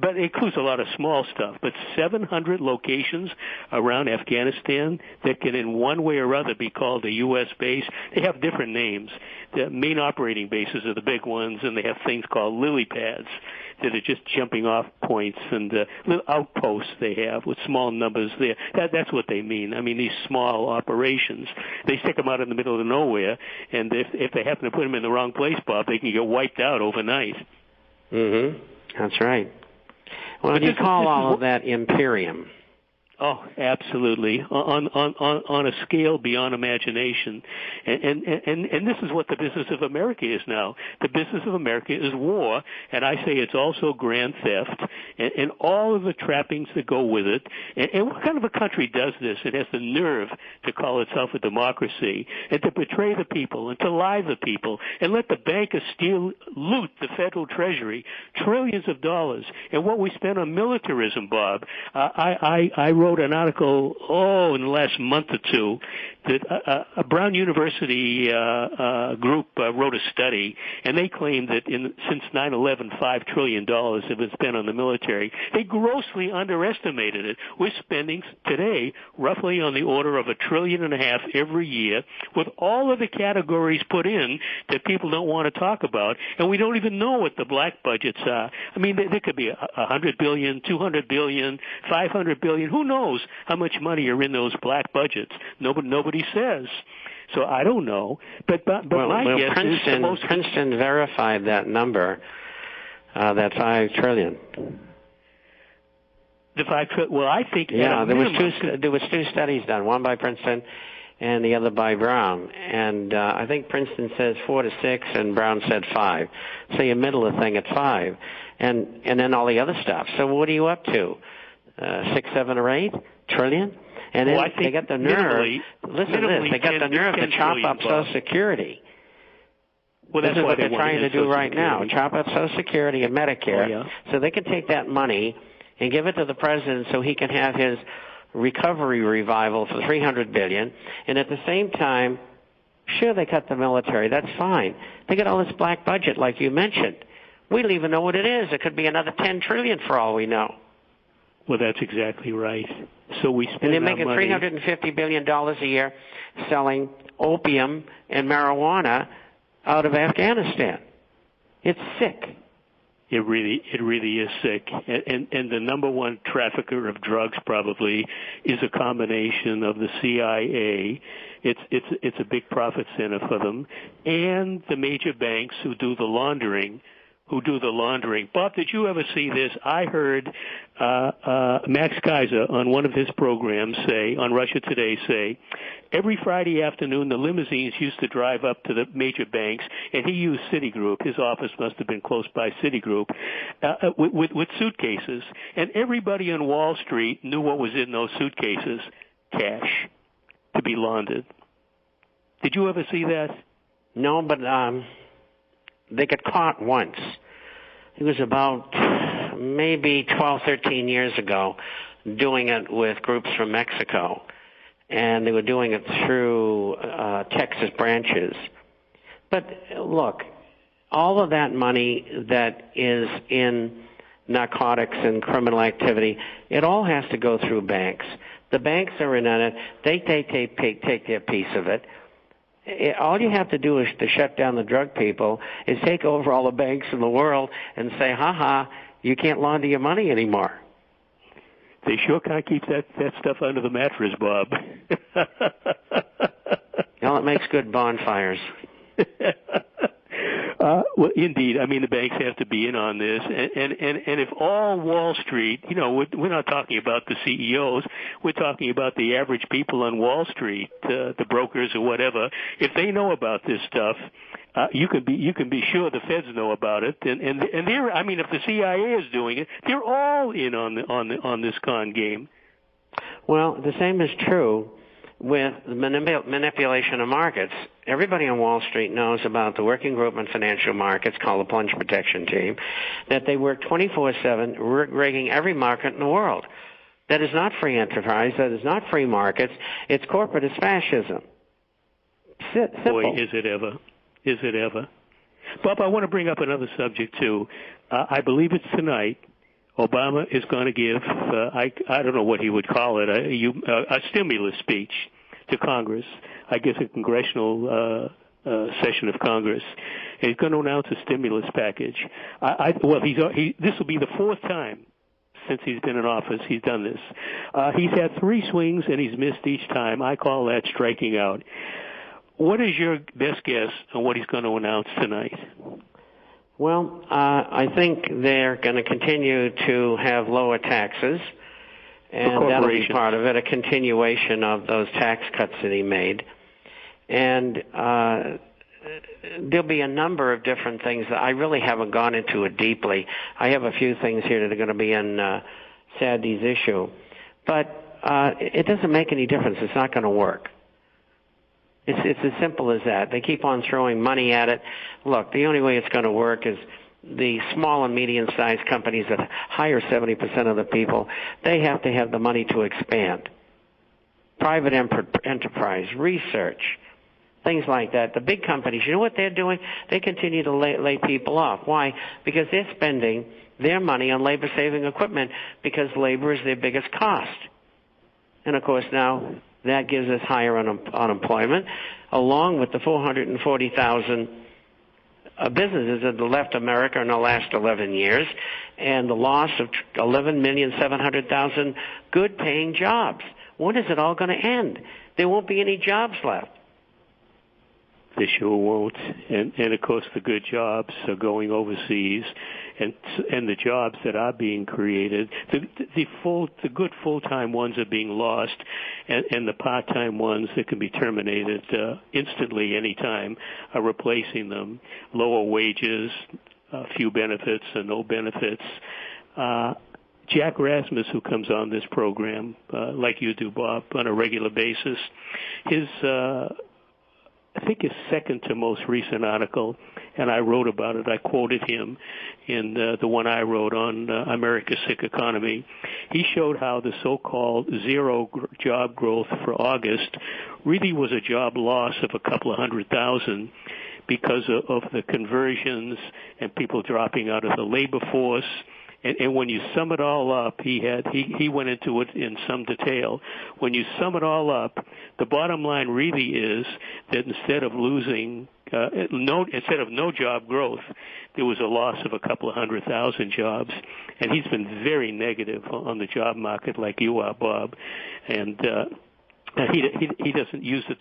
but it includes a lot of small stuff. But 700 locations around Afghanistan that can in one way or other be called a U.S. base. They have different names. The main operating bases are the big ones, and they have things called lily pads that are just jumping off points and little outposts they have with small numbers there. That's what they mean. I mean, these small operations. They stick them out in the middle of nowhere, and if they happen to put them in the wrong place, Bob, they can get wiped out overnight. Mm-hmm. That's right. Well, you call all of that imperium. Oh, absolutely. On a scale beyond imagination. And this is what the business of America is now. The business of America is war, and I say it's also grand theft, and all of the trappings that go with it. And what kind of a country does this? It has the nerve to call itself a democracy, and to betray the people, and to lie to the people, and let the bankers loot the federal treasury, trillions of dollars. And what we spend on militarism, Bob, I wrote an article, in the last month or two, that a Brown University group wrote a study, and they claimed that since 9/11, $5 trillion have been spent on the military. They grossly underestimated it. We're spending today roughly on the order of $1.5 trillion every year, with all of the categories put in that people don't want to talk about, and we don't even know what the black budgets are. I mean, there could be $100 billion, $200 billion, $500 billion. Who knows how much money are in those black budgets? Nobody says. So I don't know. But my guess is Princeton verified that number, that $5 trillion. The 5 trillion. Well, I think there was two studies done, one by Princeton and the other by Brown. And I think Princeton says 4 to 6, and Brown said 5. So you middle the thing at 5, and then all the other stuff. So what are you up to? 6, 7, or 8 trillion? And then they got the nerve. Listen to this. They got the nerve to chop up Social Security. Well, this is what they're trying to do right now. Chop up Social Security and Medicare. Oh, yeah. So they can take that money and give it to the president so he can have his recovery revival for $300 billion. And at the same time, sure, they cut the military. That's fine. They got all this black budget, like you mentioned. We don't even know what it is. It could be another $10 trillion for all we know. Well, that's exactly right. So we spend and they're making money. $350 billion a year selling opium and marijuana out of Afghanistan. It's sick. It really is sick. And the number one trafficker of drugs probably is a combination of the CIA. It's a big profit center for them, and the major banks who do the laundering. Bob, did you ever see this? I heard Max Kaiser on one of his programs on Russia Today say, every Friday afternoon the limousines used to drive up to the major banks, and he used Citigroup. His office must have been close by Citigroup, with suitcases. And everybody on Wall Street knew what was in those suitcases: cash to be laundered. Did you ever see that? No, but they got caught once. It was about maybe 12, 13 years ago, doing it with groups from Mexico. And they were doing it through Texas branches. But look, all of that money that is in narcotics and criminal activity, it all has to go through banks. The banks are in on it. They take their piece of it. All you have to do is to shut down the drug people is take over all the banks in the world and say, you can't launder your money anymore. They sure can't keep that stuff under the mattress, Bob. Well, it makes good bonfires. Well, indeed. I mean, the banks have to be in on this. And if all Wall Street, we're not talking about the CEOs, we're talking about the average people on Wall Street, the brokers or whatever. If they know about this stuff, you can be sure the feds know about it. And they're, I mean, if the CIA is doing it, they're all in on this con game. Well, the same is true with the manipulation of markets. Everybody on Wall Street knows about the working group on financial markets called the Plunge Protection Team, that they work 24/7 rigging every market in the world. That is not free enterprise. That is not free markets. It's corporatist fascism. Simple. Boy, is it ever. Is it ever. Bob, I want to bring up another subject, too. I believe it's tonight Obama is going to give, I don't know what he would call it, a stimulus speech to Congress. I guess a congressional session of Congress. And he's going to announce a stimulus package. This will be the fourth time since he's been in office he's done this. He's had 3 swings and he's missed each time. I call that striking out. What is your best guess on what he's going to announce tonight? Well, I think they're going to continue to have lower taxes, and that'll be part of it, a continuation of those tax cuts that he made. And there'll be a number of different things that I really haven't gone into it deeply. I have a few things here that are going to be in Sadie's issue. But it doesn't make any difference. It's not going to work. It's as simple as that. They keep on throwing money at it. Look, the only way it's going to work is the small and medium-sized companies that hire 70% of the people, they have to have the money to expand. Private enterprise, research, things like that. The big companies, you know what they're doing? They continue to lay people off. Why? Because they're spending their money on labor-saving equipment because labor is their biggest cost. And, of course, now that gives us higher unemployment, along with the 440,000 businesses that left America in the last 11 years, and the loss of 11,700,000 good-paying jobs. When is it all going to end? There won't be any jobs left. They sure won't. And of course, the good jobs are going overseas, and the jobs that are being created, the good full-time ones are being lost, and the part-time ones that can be terminated instantly, anytime, are replacing them. Lower wages, few benefits, and no benefits. Jack Rasmus, who comes on this program, like you do, Bob, on a regular basis, I think his second to most recent article, and I wrote about it, I quoted him in the one I wrote on America's Sick Economy. He showed how the so-called zero job growth for August really was a job loss of a couple of 100,000 because of the conversions and people dropping out of the labor force. And when you sum it all up, he went into it in some detail. When you sum it all up, the bottom line really is that instead of no job growth, there was a loss of a couple of 100,000 jobs. And he's been very negative on the job market, like you are, Bob. And he doesn't use the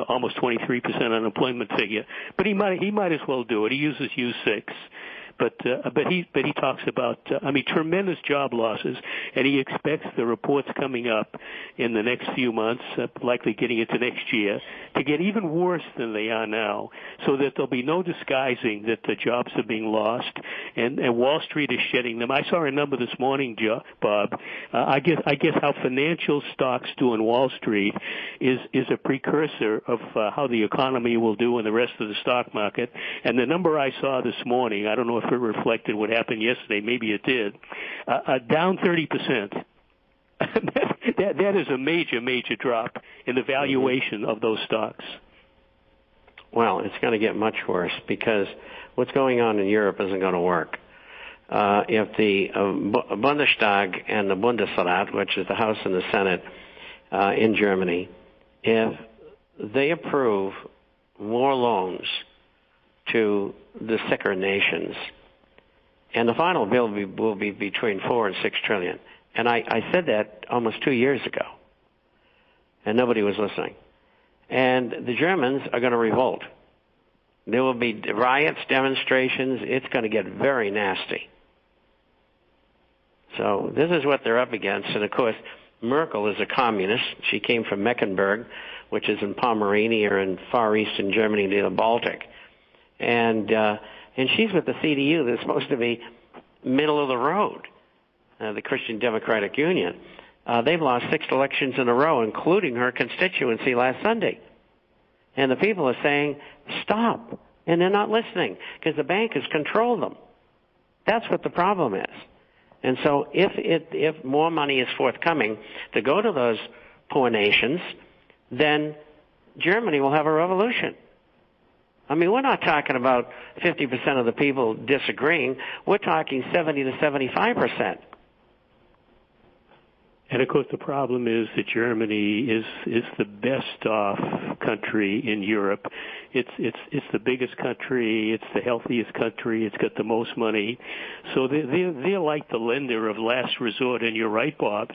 almost 23% unemployment figure, but he might as well do it. He uses U6. But he talks about tremendous job losses, and he expects the reports coming up in the next few months, likely getting into next year, to get even worse than they are now, so that there'll be no disguising that the jobs are being lost, and Wall Street is shedding them. I saw a number this morning, Bob. I guess how financial stocks do in Wall Street is a precursor of how the economy will do in the rest of the stock market. And the number I saw this morning, I don't know if it reflected what happened yesterday. Maybe it did. Down 30%. that is a major drop in the valuation of those stocks. Well, it's going to get much worse because what's going on in Europe isn't going to work. If the Bundestag and the Bundesrat, which is the House and the Senate in Germany, if they approve more loans to the sicker nations, and the final bill will be between $4 and $6 trillion. And I said that almost 2 years ago, and nobody was listening. And the Germans are going to revolt. There will be riots, demonstrations. It's going to get very nasty. So this is what they're up against. And, of course, Merkel is a communist. She came from Mecklenburg, which is in Pomerania or in far eastern Germany near the Baltic. And she's with the CDU that's supposed to be middle of the road, the Christian Democratic Union. They've lost 6 elections in a row, including her constituency last Sunday. And the people are saying, stop. And they're not listening because the bankers control them. That's what the problem is. And so if more money is forthcoming to go to those poor nations, then Germany will have a revolution. I mean, we're not talking about 50% of the people disagreeing. We're talking 70 to 75%. And of course, the problem is that Germany is the best off country in Europe. It's the biggest country. It's the healthiest country. It's got the most money. So they're like the lender of last resort. And you're right, Bob.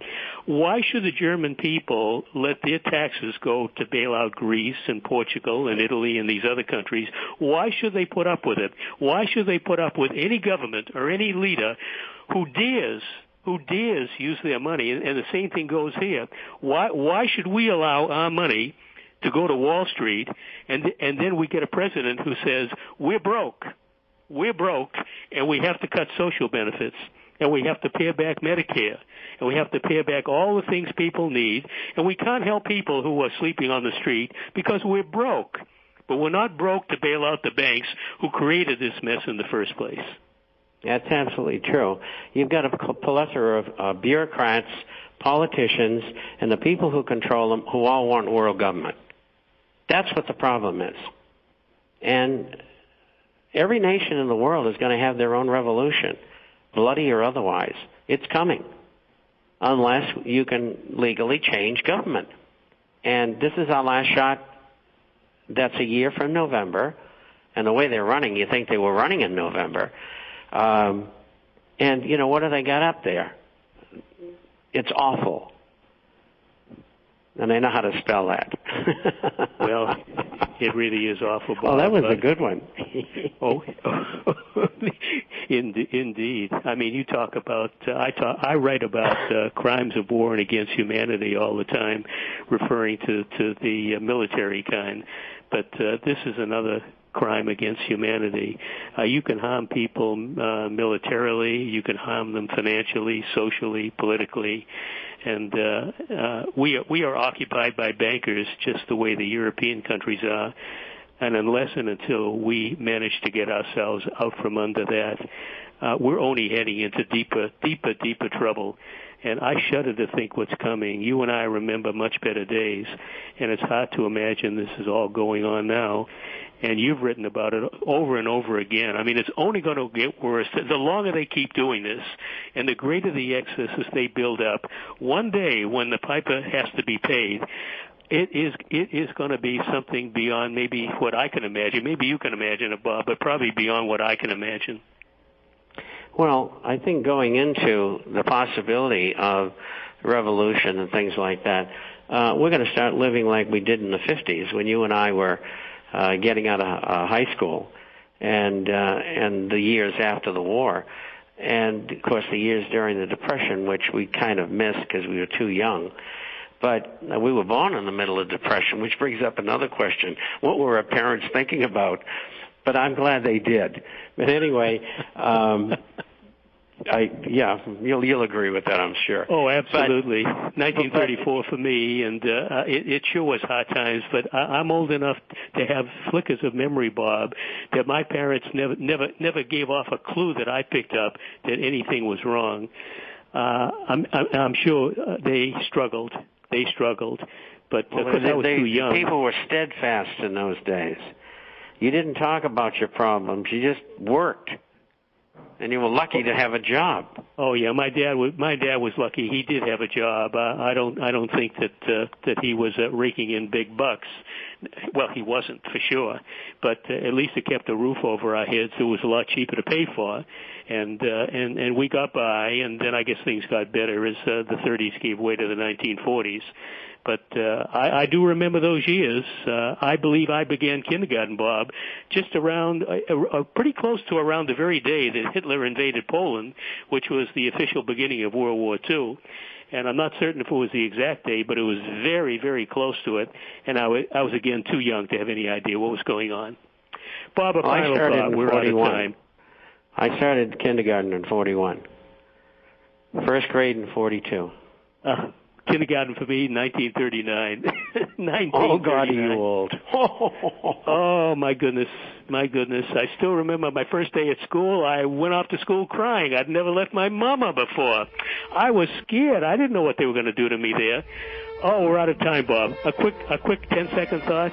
Why should the German people let their taxes go to bail out Greece and Portugal and Italy and these other countries? Why should they put up with it? Why should they put up with any government or any leader who dares use their money? And the same thing goes here. Why should we allow our money to go to Wall Street, and then we get a president who says, we're broke, and we have to cut social benefits, and we have to pay back Medicare, and we have to pay back all the things people need, and we can't help people who are sleeping on the street because we're broke. But we're not broke to bail out the banks who created this mess in the first place. That's absolutely true. You've got a plethora of bureaucrats, politicians, and the people who control them who all want world government. That's what the problem is. And every nation in the world is going to have their own revolution, bloody or otherwise. It's coming, unless you can legally change government. And this is our last shot. That's a year from November. And the way they're running, you think they were running in November. And, you know, what do they got up there? It's awful. And they know how to spell that. Well, it really is awful, Bob. Oh, that was a good one. Indeed. I mean, you talk about, I write about crimes of war and against humanity all the time, referring to the military kind. But this is another crime against humanity. You can harm people militarily. You can harm them financially, socially, politically. And we are occupied by bankers just the way the European countries are. And unless and until we manage to get ourselves out from under that, we're only heading into deeper trouble. And I shudder to think what's coming. You and I remember much better days, and it's hard to imagine this is all going on now. And you've written about it over and over again. I mean, it's only going to get worse. The longer they keep doing this, and the greater the excesses they build up, one day when the piper has to be paid, it is going to be something beyond maybe what I can imagine. Maybe you can imagine it, Bob, but probably beyond what I can imagine. Well, I think going into the possibility of revolution and things like that, we're going to start living like we did in the 50s when you and I were getting out of high school, and the years after the war, and of course the years during the Depression, which we kind of missed because we were too young. But we were born in the middle of Depression, which brings up another question: what were our parents thinking about? But I'm glad they did. But anyway, you'll agree with that, I'm sure. Oh, absolutely. 1934 for me, and it sure was hard times. But I'm old enough to have flickers of memory, Bob, that my parents never gave off a clue that I picked up that anything was wrong. I'm sure they struggled. But because I was too young. People were steadfast in those days. You didn't talk about your problems. You just worked, and you were lucky to have a job. Oh yeah, my dad was lucky. He did have a job. I don't think that he was raking in big bucks. Well, he wasn't for sure, but at least it kept a roof over our heads. It was a lot cheaper to pay for, and we got by. And then I guess things got better as the 30s gave way to the 1940s. But I do remember those years. I believe I began kindergarten, Bob, just around, pretty close to around the very day that Hitler invaded Poland, which was the official beginning of World War II. And I'm not certain if it was the exact day, but it was very, very close to it. And I was again, too young to have any idea what was going on. Bob, a final thought. We're out of time. I started kindergarten in 41. First grade in 42. Kindergarten for me, 1939. 1939. Oh, God, are you old. Oh, my goodness. I still remember my first day at school. I went off to school crying. I'd never left my mama before. I was scared. I didn't know what they were going to do to me there. Oh, we're out of time, Bob. A quick 10-second thought?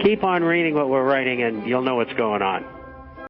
keep on reading what we're writing, and you'll know what's going on.